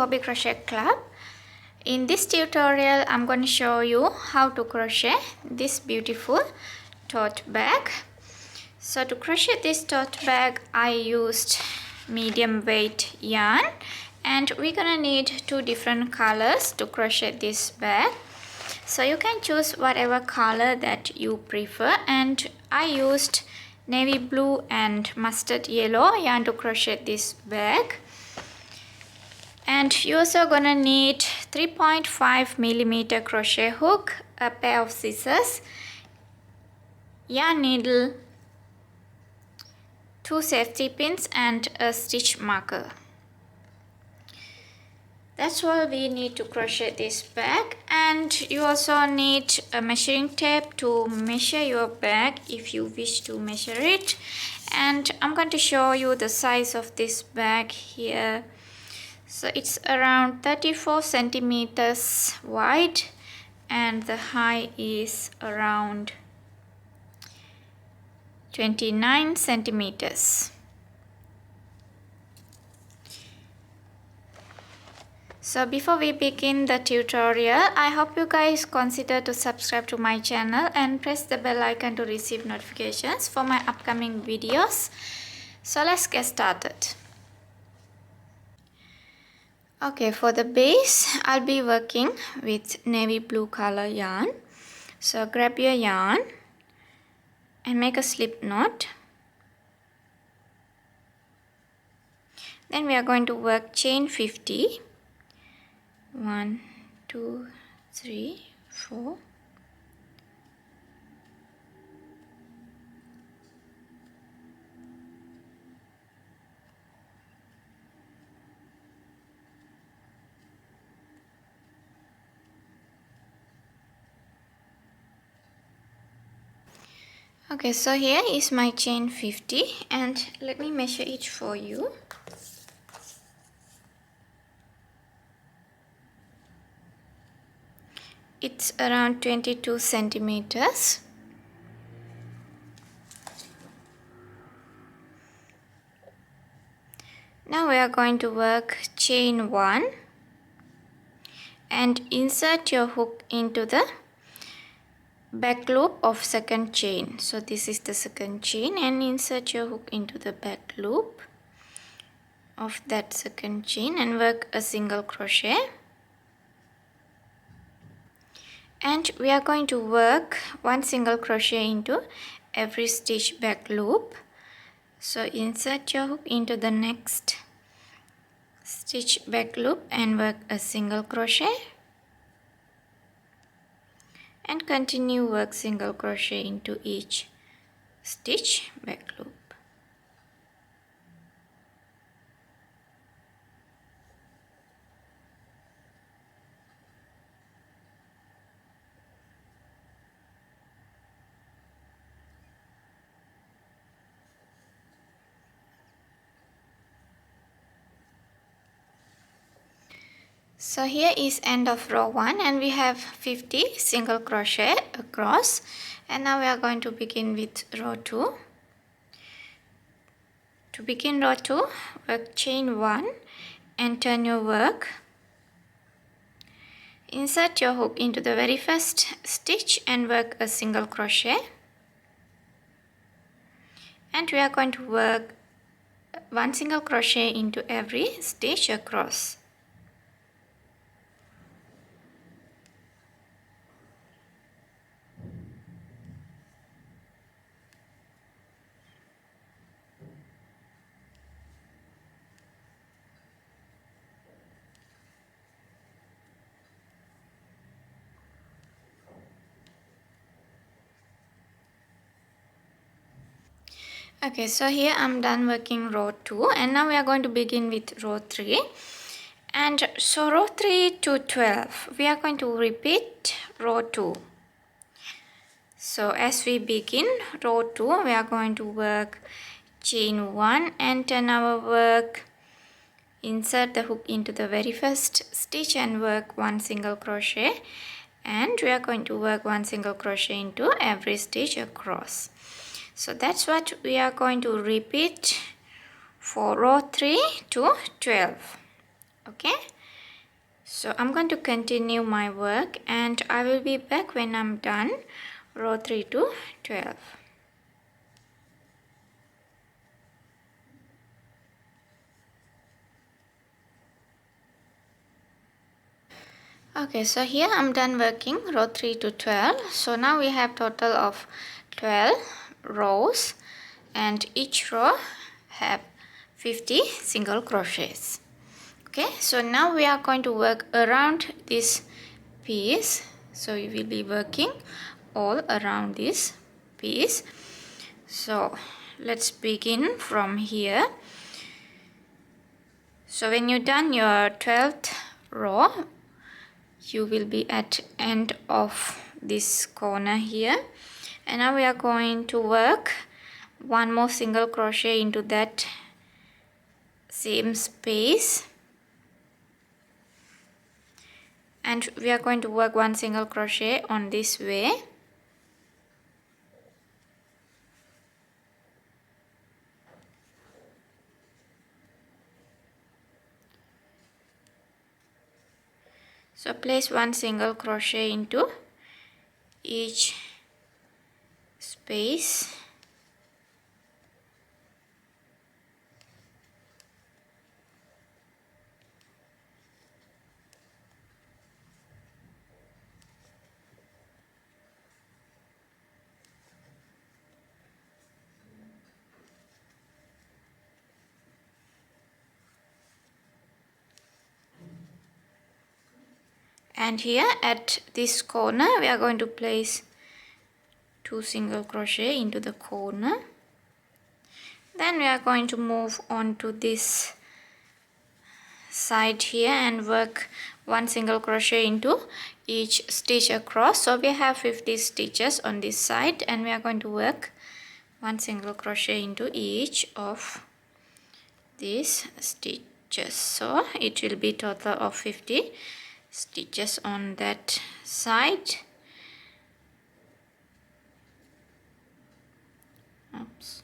Hobby Crochet Club. In this tutorial I'm going to show you how to crochet this beautiful tote bag. So to crochet this tote bag I used medium weight yarn, and we're gonna need two different colors to crochet this bag. So you can choose whatever color that you prefer, and I used navy blue and mustard yellow yarn to crochet this bag. And you're also gonna need 3.5mm crochet hook, a pair of scissors, yarn needle, 2 safety pins and a stitch marker. That's all we need to crochet this bag. And you also need a measuring tape to measure your bag if you wish to measure it. And I'm going to show you the size of this bag here. So it's around 34 centimeters wide and the height is around 29 centimeters. So before we begin the tutorial, I hope you guys consider to subscribe to my channel and press the bell icon to receive notifications for my upcoming videos. So let's get started. Okay, for the base, I'll be working with navy blue color yarn. So grab your yarn and make a slip knot. Then we are going to work chain 50. 1, 2, 3, 4. Okay, so here is my chain 50 and let me measure it for you. It's around 22 centimeters. Now we are going to work chain 1 and insert your hook into the back loop of second chain. So this is the second chain, and insert your hook into the back loop of that second chain and work a single crochet. And we are going to work one single crochet into every stitch back loop. So insert your hook into the next stitch back loop and work a single crochet, and continue work single crochet into each stitch back loop. So here is end of row 1 and we have 50 single crochet across, and now we are going to begin with row 2. To begin row 2, work chain 1 and turn your work. Insert your hook into the very first stitch and work a single crochet, and we are going to work one single crochet into every stitch across. Okay, so here I'm done working row 2 and now we are going to begin with row 3. And so row 3 to 12 we are going to repeat row 2. So as we begin row 2 we are going to work chain 1 and turn our work, insert the hook into the very first stitch and work one single crochet, and we are going to work one single crochet into every stitch across. So that's what we are going to repeat for row 3 to 12. Okay, So I'm going to continue my work and I will be back when I'm done row 3 to 12. Okay, so here I'm done working row 3 to 12. So now we have total of 12 rows and each row have 50 single crochets. Okay, so now we are going to work around this piece. So we will be working all around this piece. So let's begin from here. So when you're done your 12th row, you will be at end of this corner here, and now we are going to work one more single crochet into that same space, and we are going to work one single crochet on this way. So place one single crochet into each space. And here at this corner we are going to place two single crochet into the corner. Then we are going to move on to this side here and work one single crochet into each stitch across. So we have 50 stitches on this side and we are going to work one single crochet into each of these stitches. So it will be total of 50 stitches on that side. Oops.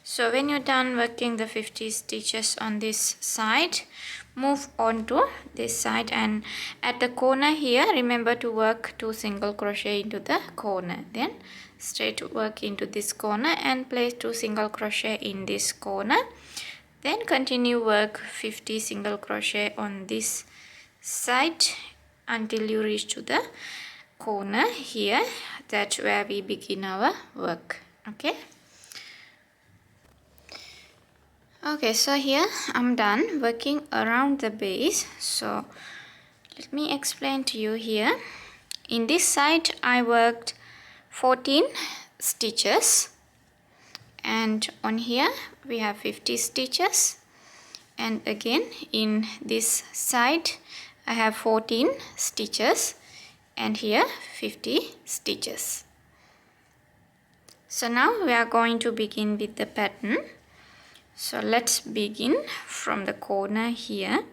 So when you're done working the 50 stitches on this side, move on to this side, and at the corner here remember to work two single crochet into the corner, then straight work into this corner and place two single crochet in this corner, then continue work 50 single crochet on this side until you reach to the corner here. That's where we begin our work. Okay, so here I'm done working around the base. So let me explain to you here. In this side I worked 14 stitches, and on here we have 50 stitches, and again in this side I have 14 stitches and here 50 stitches. So now we are going to begin with the pattern. So let's begin from the corner here.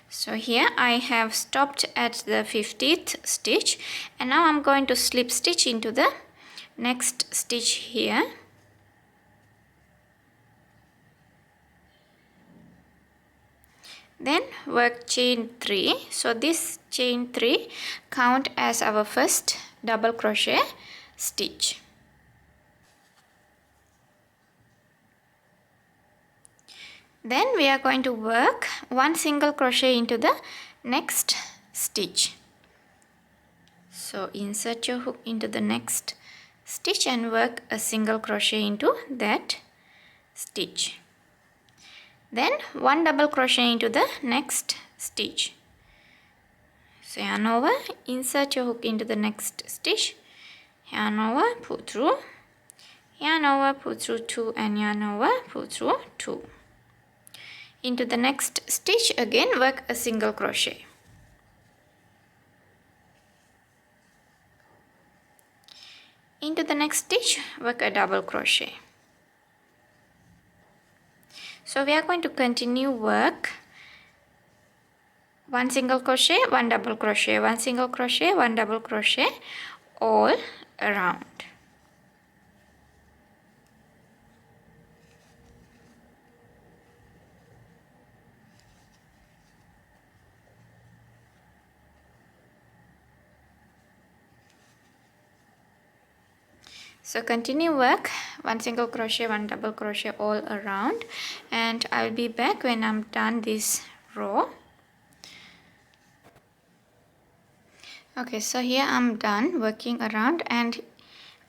So here I have stopped at the 50th stitch, and now I'm going to slip stitch into the next stitch here. Then work chain 3. So this chain 3 count as our first double crochet stitch. Then we are going to work one single crochet into the next stitch. So insert your hook into the next stitch and work a single crochet into that stitch. Then one double crochet into the next stitch. So yarn over, insert your hook into the next stitch, yarn over, pull through, yarn over, pull through 2, and yarn over, pull through 2. Into the next stitch again work a single crochet. Into the next stitch work a double crochet. So we are going to continue work one single crochet, one double crochet, one single crochet, one double crochet all around. So continue work 1 single crochet, 1 double crochet all around, and I will be back when I'm done this row. Okay, so here I'm done working around and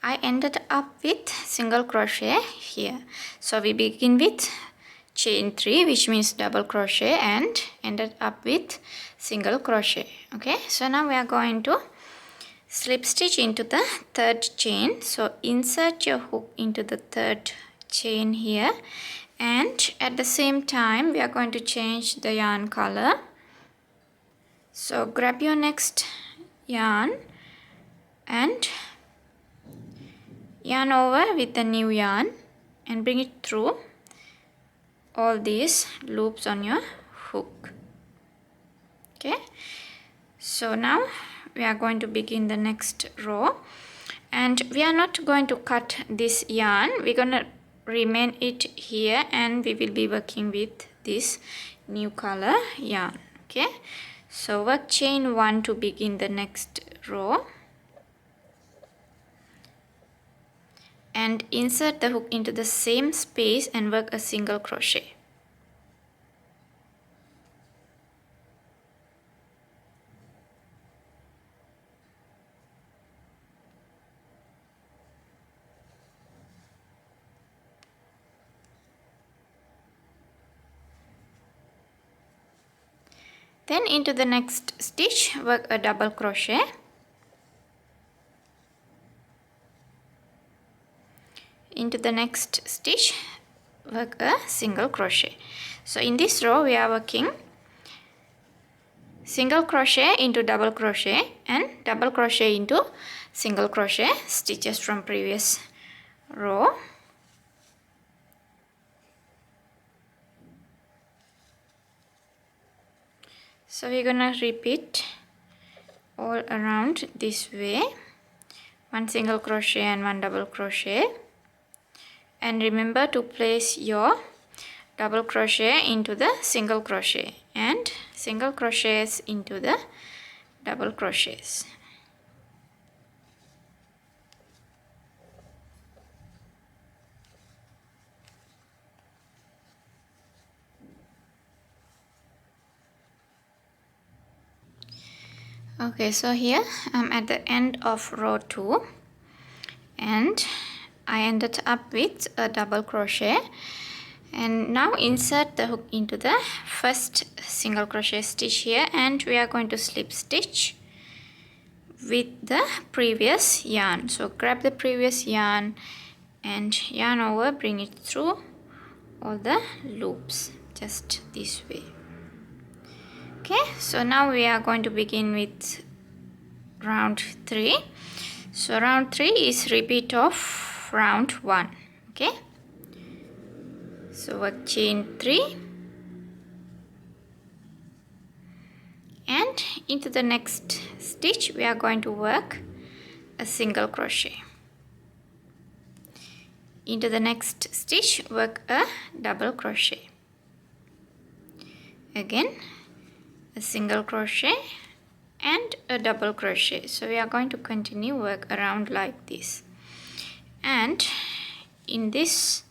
I ended up with single crochet here. So we begin with chain 3, which means double crochet, and ended up with single crochet. Okay, so now we are going to slip stitch into the third chain. So insert your hook into the third chain here, and at the same time we are going to change the yarn color. So grab your next yarn and yarn over with the new yarn and bring it through all these loops on your hook. Okay, so now we are going to begin the next row, and we are not going to cut this yarn. We're gonna remain it here and we will be working with this new color yarn. Okay, so work chain 1 to begin the next row and insert the hook into the same space and work a single crochet. Then into the next stitch work a double crochet. Into the next stitch work a single crochet. So in this row we are working single crochet into double crochet and double crochet into single crochet stitches from previous row. So we're gonna repeat all around this way, 1 single crochet and 1 double crochet, and remember to place your double crochet into the single crochet and single crochets into the double crochets. Okay, so here I'm at the end of row 2 and I ended up with a double crochet, and now insert the hook into the first single crochet stitch here and we are going to slip stitch with the previous yarn. So grab the previous yarn and yarn over, bring it through all the loops just this way. Okay, so now we are going to begin with round 3. So round 3 is repeat of round 1. Okay, so work chain 3 and into the next stitch we are going to work a single crochet. Into the next stitch work a double crochet. Again a single crochet and a double crochet. So we are going to continue work around like this, and in this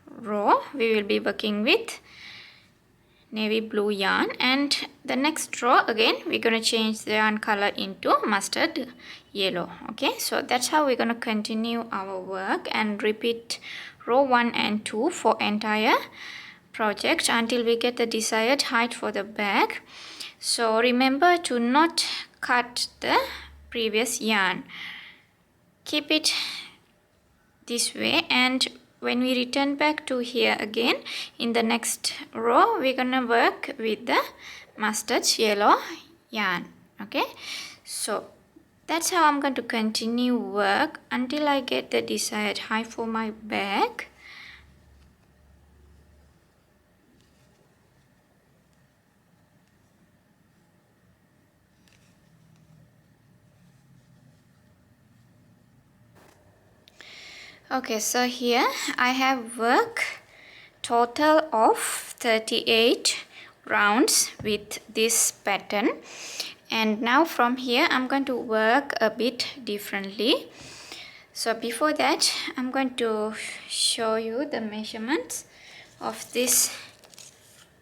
row we will be working with navy blue yarn, and the next row again we're going to change the yarn color into mustard yellow. Okay, so that's how we're going to continue our work and repeat row 1 and 2 for entire project until we get the desired height for the bag. So remember to not cut the previous yarn. Keep it this way, and when we return back to here again in the next row we're gonna work with the mustard yellow yarn. Okay, so that's how I'm going to continue work until I get the desired height for my bag. Okay, so here I have work total of 38 rounds with this pattern, and now from here I'm going to work a bit differently. So before that, I'm going to show you the measurements of this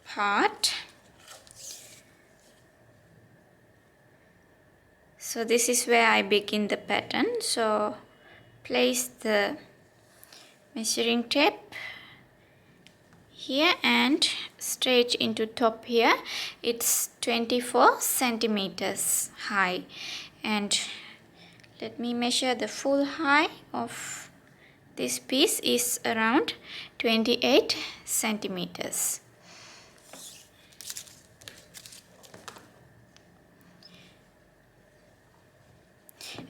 part. So this is where I begin the pattern. So place the measuring tape here and straight into top here. It's 24 centimeters high, and let me measure the full height of this piece is around 28 centimeters.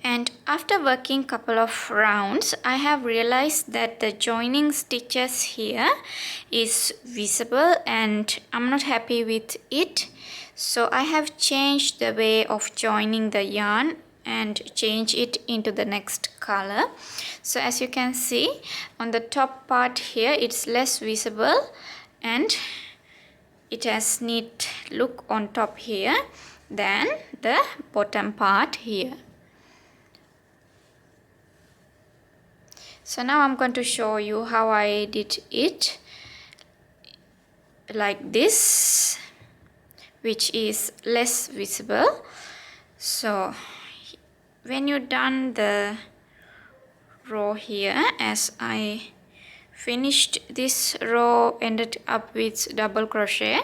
And after working couple of rounds, I have realized that the joining stitches here is visible and I'm not happy with it. So I have changed the way of joining the yarn and change it into the next color. So as you can see on the top part here, it's less visible and it has neat look on top here than the bottom part here. So now I'm going to show you how I did it like this, which is less visible. So when you're done the row here, as I finished this row, ended up with double crochet,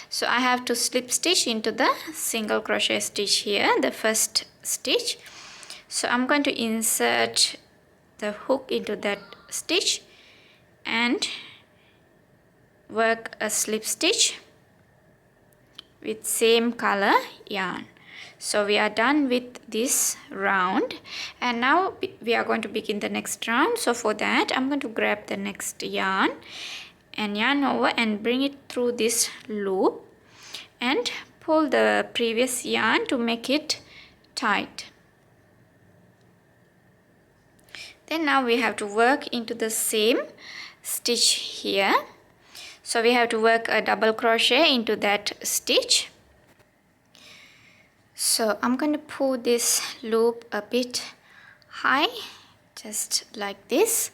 so I have to slip stitch into the single crochet stitch here, the first stitch. So I'm going to insert the hook into that stitch and work a slip stitch with same color yarn. So we are done with this round, and now we are going to begin the next round. So for that, I'm going to grab the next yarn and yarn over and bring it through this loop and pull the previous yarn to make it tight. Then now we have to work into the same stitch here. So we have to work a double crochet into that stitch. So I'm going to pull this loop a bit high, just like this,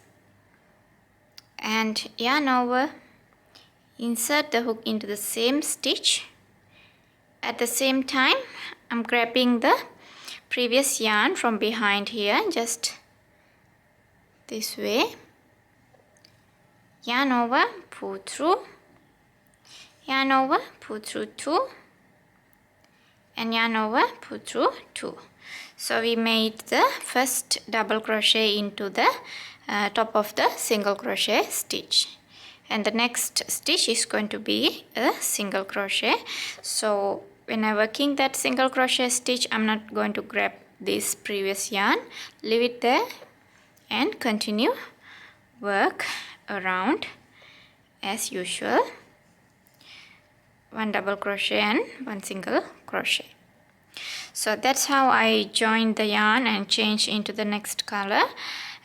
and yarn over, insert the hook into the same stitch. At the same time, I'm grabbing the previous yarn from behind here, just this way, yarn over, pull through, yarn over, pull through 2, and yarn over, pull through 2. So we made the first double crochet into the top of the single crochet stitch, and the next stitch is going to be a single crochet. So when I'm working that single crochet stitch, I'm not going to grab this previous yarn, leave it there and continue work around as usual, one double crochet and one single crochet. So that's how I join the yarn and change into the next color.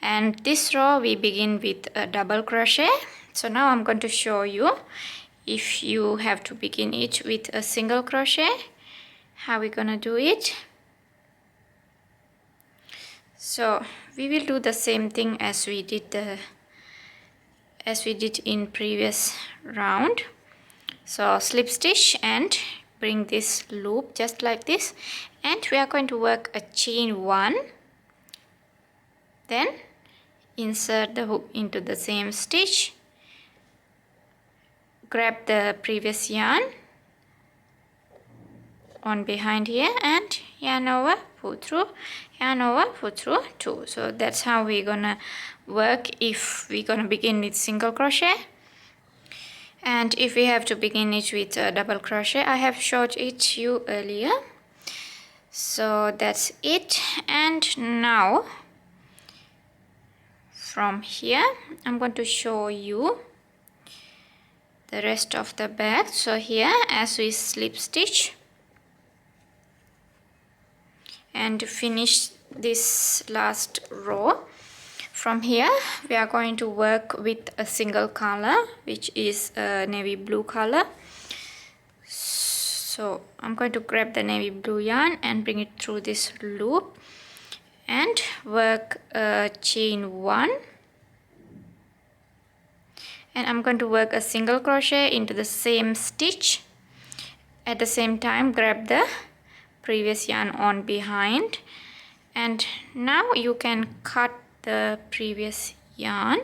And this row we begin with a double crochet. So now I'm going to show you, if you have to begin it with a single crochet, how we're gonna do it. So we will do the same thing as we did in previous round. So slip stitch and bring this loop just like this, and we are going to work a chain 1, then insert the hook into the same stitch, grab the previous yarn on behind here and yarn over, pull through, yarn over, pull through 2. So that's how we're gonna work if we're gonna begin with single crochet. And if we have to begin it with a double crochet, I have showed it to you earlier. So that's it. And now from here I'm going to show you the rest of the bag. So here, as we slip stitch and finish this last row, from here we are going to work with a single color, which is a navy blue color. So I'm going to grab the navy blue yarn and bring it through this loop and work a chain 1, and I'm going to work a single crochet into the same stitch. At the same time, grab the previous yarn on behind, and now you can cut the previous yarn.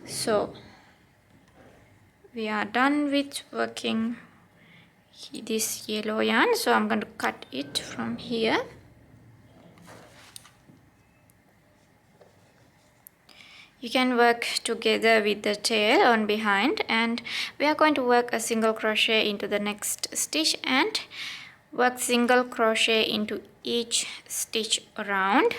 So we are done with working this yellow yarn, so I'm going to cut it from here. You can work together with the tail on behind, and we are going to work a single crochet into the next stitch and work single crochet into each stitch around.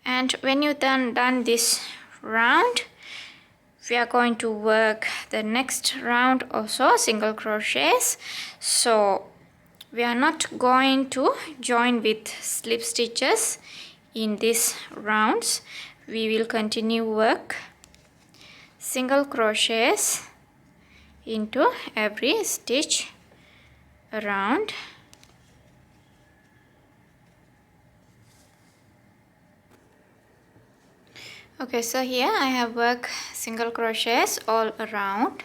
And when you're done this round, we are going to work the next round also single crochets. So we are not going to join with slip stitches in these rounds. We will continue work single crochets into every stitch around. Okay, so here I have worked single crochets all around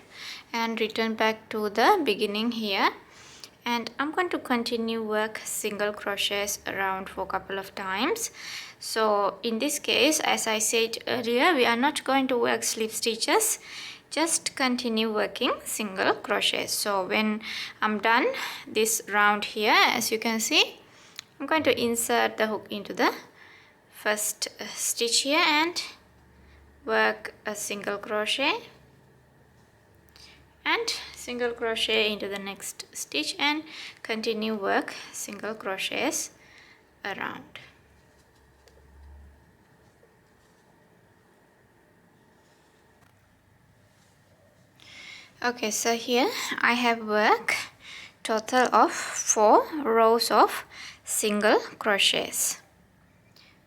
and return back to the beginning here, and I'm going to continue work single crochets around for a couple of times. So in this case, as I said earlier, we are not going to work slip stitches, just continue working single crochets. So when I'm done this round here, as you can see, I'm going to insert the hook into the first stitch here and work a single crochet and single crochet into the next stitch and continue work single crochets around. Okay, so here I have worked total of 4 rows of single crochets.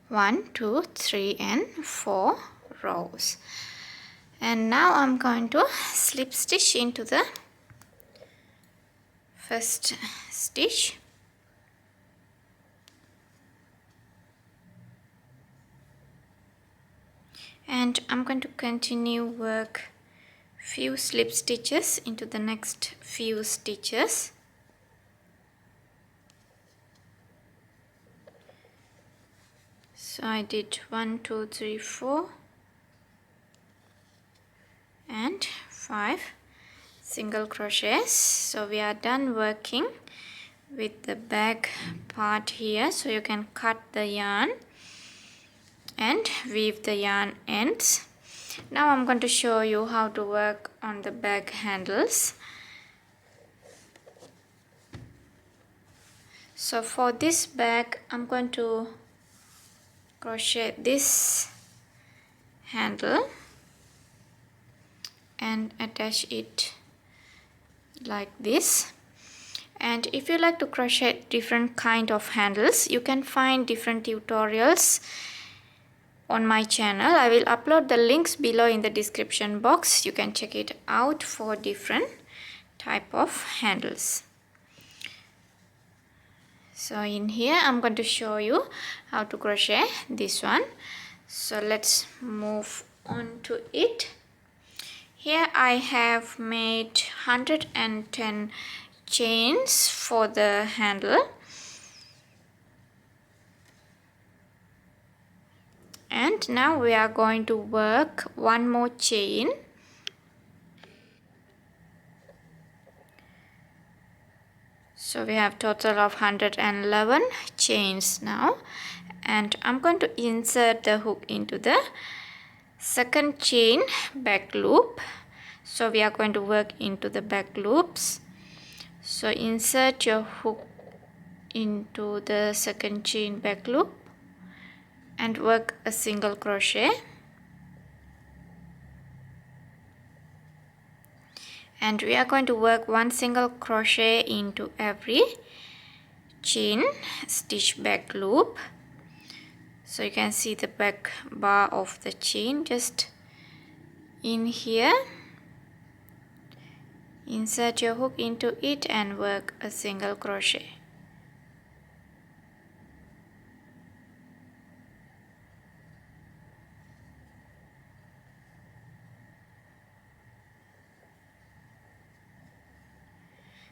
1, 2, 3 and 4 rows. And now I'm going to slip stitch into the first stitch. And I'm going to continue work few slip stitches into the next few stitches. So I did 1, 2, 3, 4 and 5 single crochets. So we are done working with the back part here, so you can cut the yarn and weave the yarn ends. Now I'm going to show you how to work on the back handles. So for this bag, I'm going to crochet this handle and attach it like this. And if you like to crochet different kind of handles, you can find different tutorials on my channel. I will upload the links below in the description box. You can check it out for different type of handles. So in here I'm going to show you how to crochet this one. So let's move on to it. Here I have made 110 chains for the handle, and now we are going to work one more chain. So we have total of 111 chains now, and I'm going to insert the hook into the second chain back loop. So we are going to work into the back loops. So insert your hook into the second chain back loop and work a single crochet, and we are going to work one single crochet into every chain stitch back loop. So you can see the back bar of the chain just in here. Insert your hook into it and work a single crochet.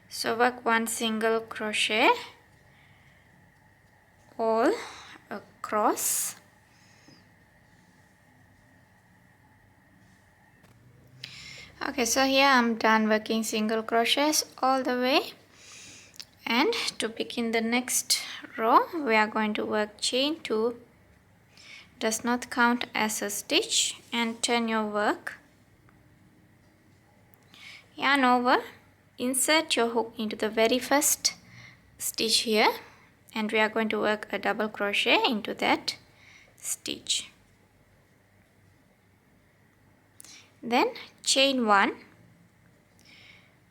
So work one single crochet all across. Okay, so here I'm done working single crochets all the way, and to begin the next row we are going to work chain 2, does not count as a stitch, and turn your work, yarn over, insert your hook into the very first stitch here, and we are going to work a double crochet into that stitch. Then chain 1,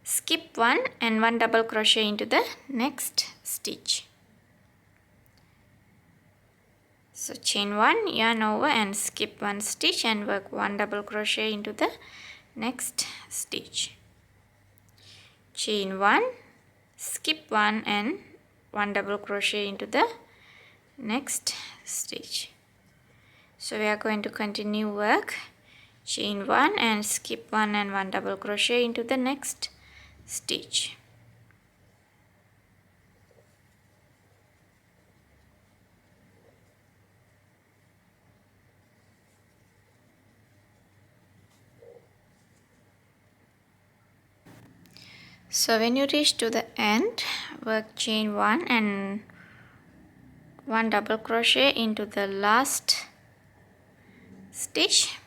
skip 1 and 1 double crochet into the next stitch. So chain 1, yarn over and skip 1 stitch and work 1 double crochet into the next stitch. Chain 1, skip 1 and 1 double crochet into the next stitch. So we are going to continue work chain 1 and skip 1 and 1 double crochet into the next stitch. So when you reach to the end, work chain 1 and 1 double crochet into the last stitch,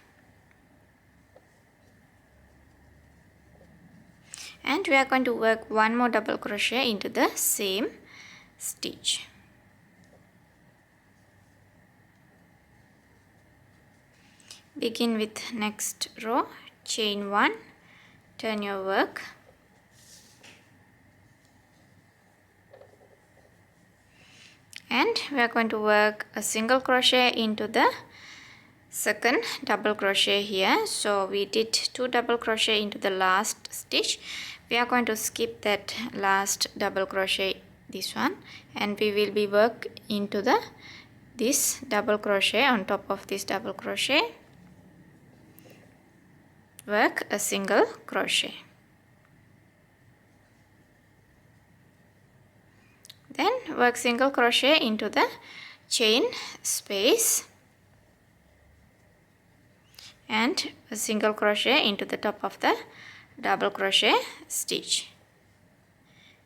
and we are going to work 1 more double crochet into the same stitch. Begin with next row, chain 1, turn your work, and we are going to work a single crochet into the second double crochet here. So we did 2 double crochet into the last stitch. We are going to skip that last double crochet, this one, and we will be work into this double crochet on top of this double crochet, work a single crochet. Then work single crochet into the chain space and a single crochet into the top of the double crochet stitch.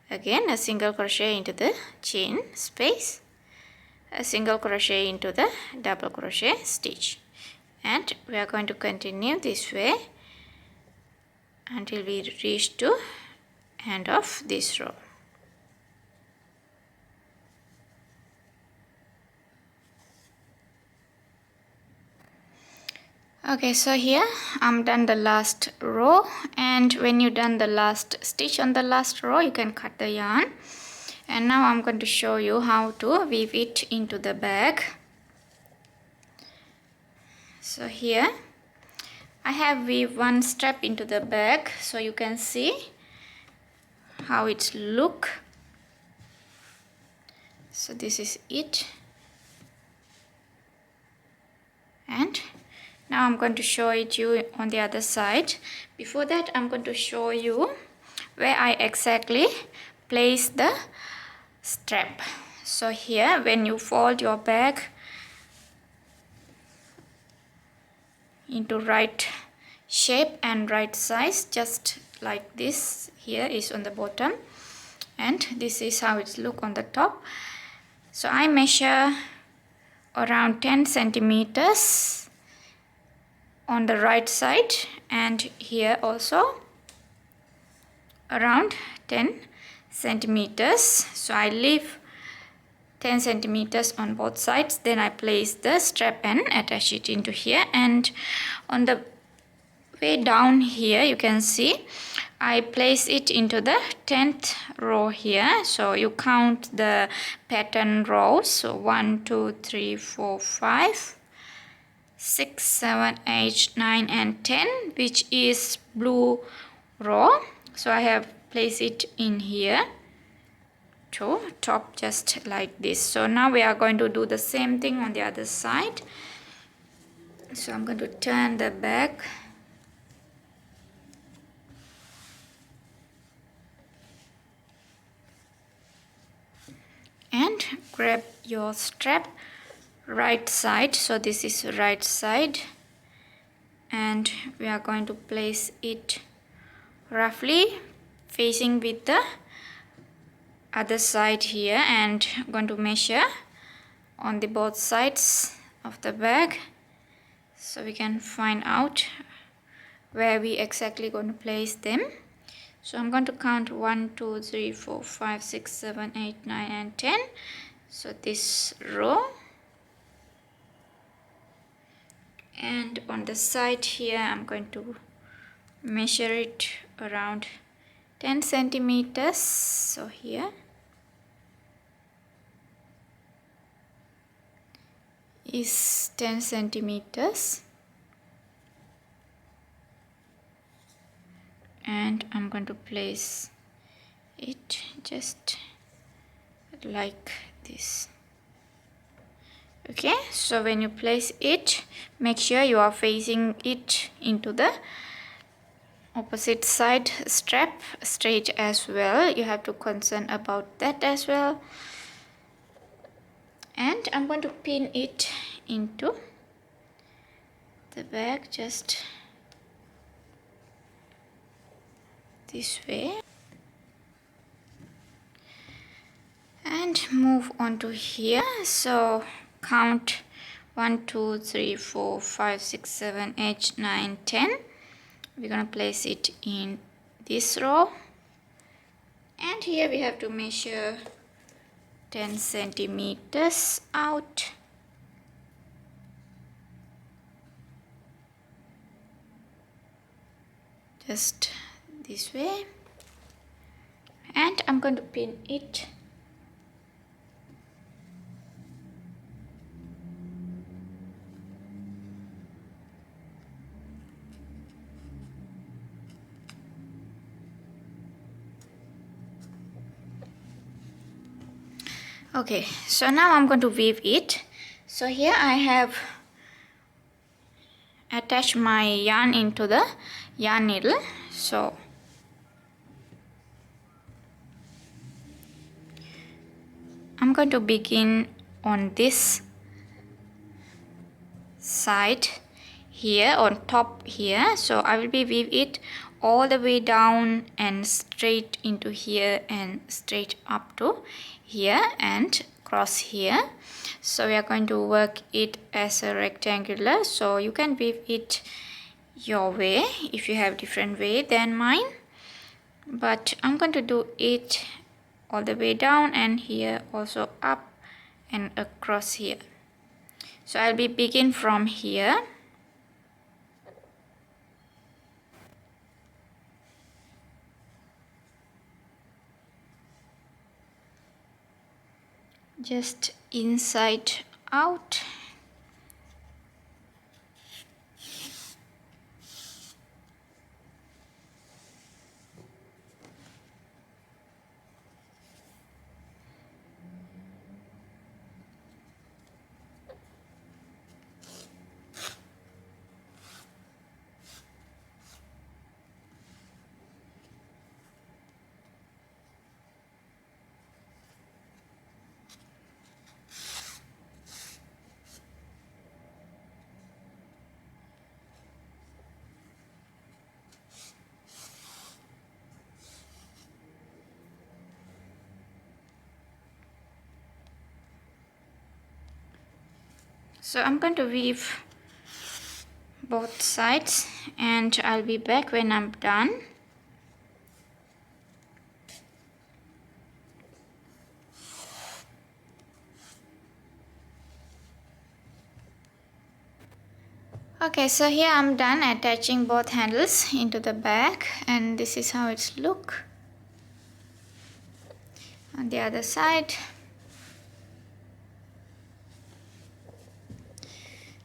Again a single crochet into the chain space, a single crochet into the double crochet stitch, and we are going to continue this way until we reach to end of this row. Okay, so here I'm done the last row, and when you done the last stitch on the last row, you can cut the yarn. And now I'm going to show you how to weave it into the bag. So here I have weaved 1 strap into the bag, so you can see how it look. So this is it, and now I'm going to show it you on the other side. Before that, I'm going to show you where I exactly place the strap. So here, when you fold your bag into right shape and right size, just like this, here is on the bottom, and this is how it look on the top. So I measure around 10 centimeters on the right side, and here also around 10 centimeters. So I leave 10 centimeters on both sides, then I place the strap and attach it into here, and on the way down here you can see I place it into the 10th row here. So you count the pattern rows. So 1, 2, 3, 4, 5, 6, 7, 8, 9 and 10, which is blue row. So I have placed it in here to top just like this. So now we are going to do the same thing on the other side. So I'm going to turn the back and grab your strap right side. So this is right side, and we are going to place it roughly facing with the other side here, and I'm going to measure on the both sides of the bag so we can find out where we exactly going to place them. So I'm going to count 1, 2, 3, 4, 5, 6, 7, 8, 9 and 10. So this row, and on the side here I'm going to measure it around 10 centimeters. So here is 10 centimeters, and I'm going to place it just like this. Okay, so when you place it, make sure you are facing it into the opposite side strap straight as well. You have to concern about that as well. And I'm going to pin it into the bag just this way, and move on to here. So count 1, 2, 3, 4, 5, 6, 7, 8, 9, 10. We're gonna place it in this row, and here we have to measure 10 centimeters out. Just this way, and I'm going to pin it okay. So now I'm going to weave it. So here I have attached my yarn into the yarn needle. So I'm going to begin on this side here on top here. So I will be weave it all the way down and straight into here and straight up to here and cross here. So we are going to work it as a rectangular, so you can weave it your way if you have different way than mine, but I'm going to do it all the way down and here also up and across here. So I'll be begin from here. Just inside out. So I'm going to weave both sides and I'll be back when I'm done. Okay, so here I'm done attaching both handles into the back, and this is how it's look on the other side.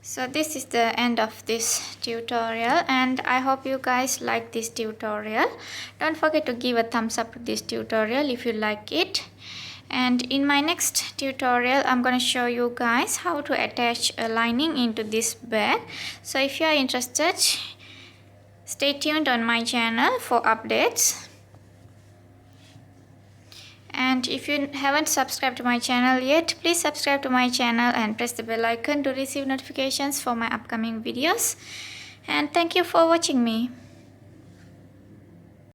So this is the end of this tutorial, and I hope you guys like this tutorial. Don't forget to give a thumbs up to this tutorial if you like it. And in my next tutorial, I'm going to show you guys how to attach a lining into this bag. So if you are interested, stay tuned on my channel for updates. And if you haven't subscribed to my channel yet, please subscribe to my channel and press the bell icon to receive notifications for my upcoming videos. And thank you for watching me.